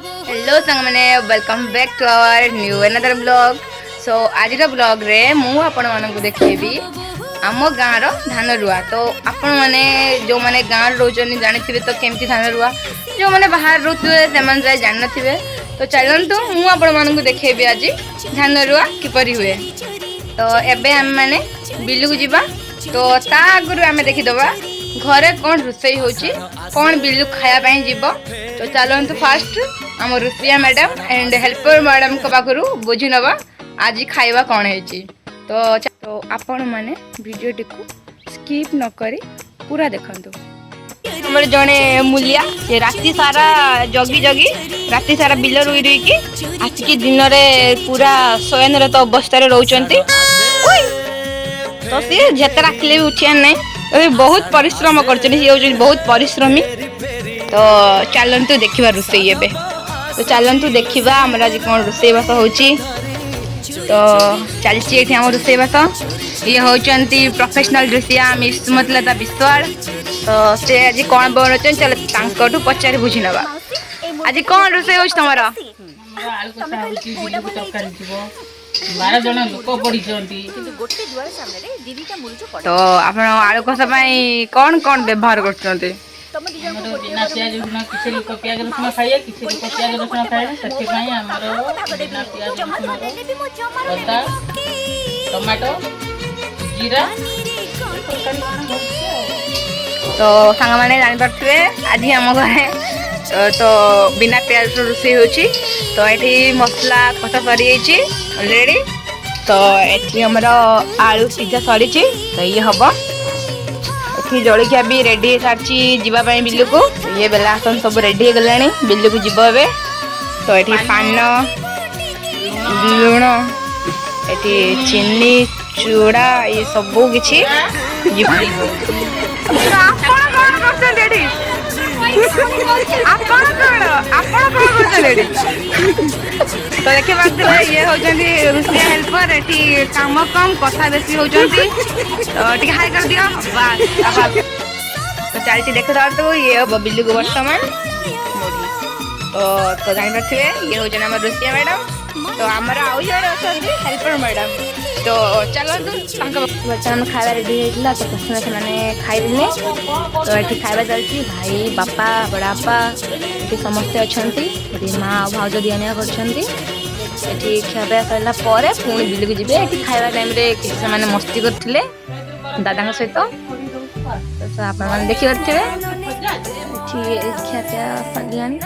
Hello संग मैंने welcome back to our new another blog. So आज ब्लॉग रे मु आपण मानक देखेबी आम गाँव धान रुआ। तो आपण मैंने जो मैंने गाँव रोचनी जानी तो केमती धान रुआ, जो मैंने बाहर रोथे से जान थे। तो चलतु मु आपण मानक देखेबी आज धान रुआ किपरि हुए। तो एबे आम मैंने बिलू को जीवा। तो ता आगु आम देखीदबा घरे कौन रोसई होची, कौन बिलू खायापाई जीव। तो चलतु फास्ट आम Russia madam and helper madam को पाखु बुझी नवा आज खाइबा कौन है। तो आपण मैंने वीडियो को स्किप न करी पूरा देखंतु। हमर जने मूलिया ये राति सारा जगी जगी राति सारा बिल रुई रुई की आज की दिन रे पूरा शयन रे तो अवस्था रे रहउचंती। तो सी जेते राखले भी उठिया नहीं, अभी बहुत परिश्रम कर बहुत परिश्रमी। तो चलतु देखा रोसई एबे। तो चलतु देखा आम आज कौन रोसईबास होची। तो चलती ये रोसईबास ये होती प्रोफेशनल रोसिया मिस मतलता विश्वाल। तो से आज कौन बनाऊँ चलो पचारि बुझी नवा आज कौन रोसई हो तुम। तो आप आलू कषा कौन कौन व्यवहार कर बिना प्याज रसुण किसी लोक प्याज रसुण खाए, किसी लोक प्याज रसुण खाए से बिना प्याज रसुण अदा टमाटो जीरा। तो सांग मैंने जानीपे आज आम घरे तो बिना प्याज रोषे होची। तो ये मसला कषा सरी ऑलरेडी। तो ये हमर आलू सीझा सरी। तो ये हम ये जलिया भी रेडी सारी जीवाई बिलू को। ये बेलासन सब रेडी हो गला बिलू को जीव ए। तो ये पान लुण ये चीनी चूड़ा ये सब किसी तो देखिए ये होती रोसिया हेल्पर। ये काम कम कथा बेसी होती। तो हाई कर दियो बस। तो चलती देख तो ये हम बिल्लू को बर्तमान तो जापारे ये हूँ आम रोसिया मैडम। तो आमर आउ जड़े अच्छा हेल्पर मैडम। तो चलतु बर्तमान खावा रेडी होता। तो प्रथम से खाइले। तो ये खावा चलती भाई बापा बड़ापा ये समस्ते अच्छा माँ भाज दिया निया कर खावा सरला पुणी बिल को जी। ये खावा टाइम से मस्ती करते दादा सहित। तो आप देखिपे ଖିଆପିଆ ସରିଲାଣି।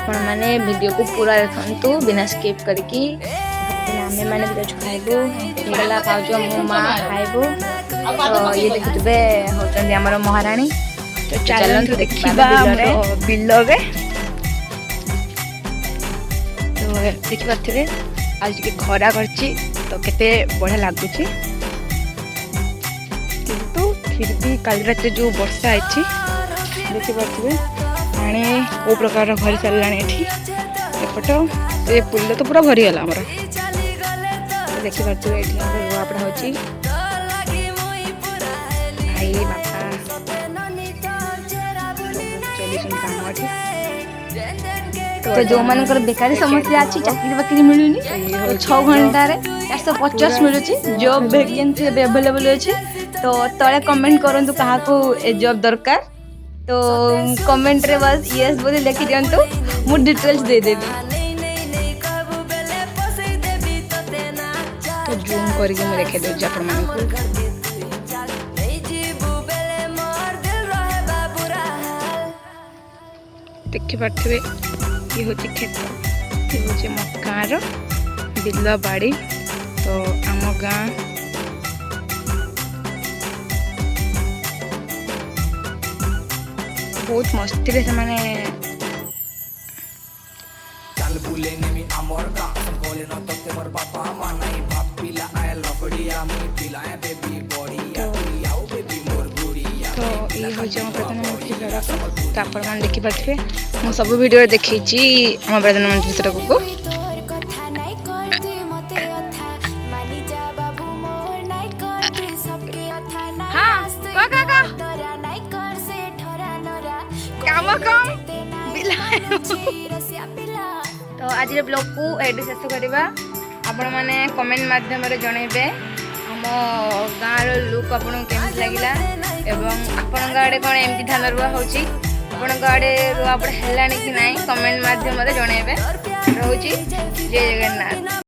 ଆପଣମାନେ ଭିଡ଼ିଓକୁ ପୁରା ଦେଖନ୍ତୁ ବିନା ସ୍କିପ୍ କରିକି। ଆମେ ମାନେ ବି ଯାଉଛୁ ଖାଇବୁ। ହେଇଗଲା ଭାଉଜ ମୋ ମାଆ ଖାଇବୁ। ତ ଇଏ ଦେଖୁଥିବେ ହେଉଛନ୍ତି ଆମର ମହାରାଣୀ। ତ ଚାଲନ୍ତୁ ଦେଖିବା ଆମର ବିଲ ଏବେ। ତ ଦେଖିପାରୁଥିବେ ଆଜି ଟିକେ ଖରା କରିଛି ତ କେତେ ବଢ଼ିଆ ଲାଗୁଛି। କିନ୍ତୁ फिर भी कल रात जो वर्षा है देखिपे पानी को प्रकार भरी चलला एपट। तो ये पुल तो पूरा भरीगला आमर। देखिपे ये रुआपड़ा हो भाई बापा चली। तो जो मान बेकारी समस्या अच्छी चाकरी बाकरी मिलूनी 6 घंटे 450 मिलूँ जॉब वैकेंसी अवेलेबल अच्छे। तो तले कमेंट करंतु कहा को ए जॉब दरकार। तो कमेंट रे बस यस बोली लिखि दियंतु मु डिटेल्स दे देबी। तो जूम करके मैं देखे दे आपण मान को। देखि पाठबे ये होची खेत, ये होची मक्कार बिल बाड़ी। तो आम गाँ बहुत मस्ती से माने तो ये हूँ प्रधानमंत्री सड़क। तो आप देखिपे मुझे सब वीडियो देखी आम प्रधानमंत्री सड़क को। काम कम बिला तो आज ब्लॉग को एटी शेष करवा आपण मैंने कमेंट माध्यम जनइबे आम गाँव लुक आपको केमती लगिला एवं आपण आड़े कौन एमती धान रुआ होची आपण आड़े रुआ है कि ना कमेंट माध्यम जनइबे रोची जय जगन्नाथ।